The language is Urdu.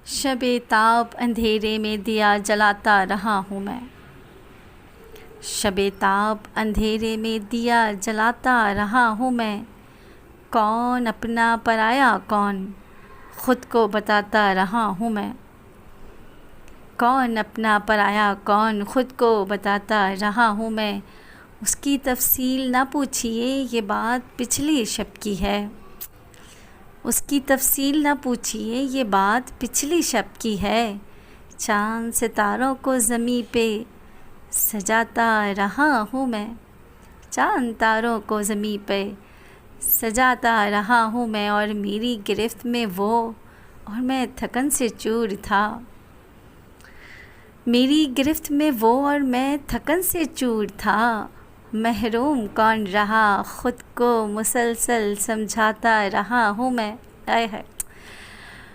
شب تاب اندھیرے میں دیا جلاتا رہا ہوں میں، شب تاب اندھیرے میں دیا جلاتا رہا ہوں میں، کون اپنا پرایا کون خود کو بتاتا رہا ہوں میں، کون اپنا پرایا کون خود کو بتاتا رہا ہوں میں۔ اس کی تفصیل نہ پوچھیے، یہ بات پچھلی شب کی ہے، اس کی تفصیل نہ پوچھیے، یہ بات پچھلی شب کی ہے۔ چاند ستاروں کو زمیں پہ سجاتا رہا ہوں میں، چاند تاروں کو زمیں پہ سجاتا رہا ہوں میں، اور میری گرفت میں وہ اور میں تھکن سے چور تھا، میری گرفت میں وہ اور میں تھکن سے چور تھا۔ محروم کون رہا خود کو مسلسل سمجھاتا رہا ہوں میں۔ ہائے ہائے۔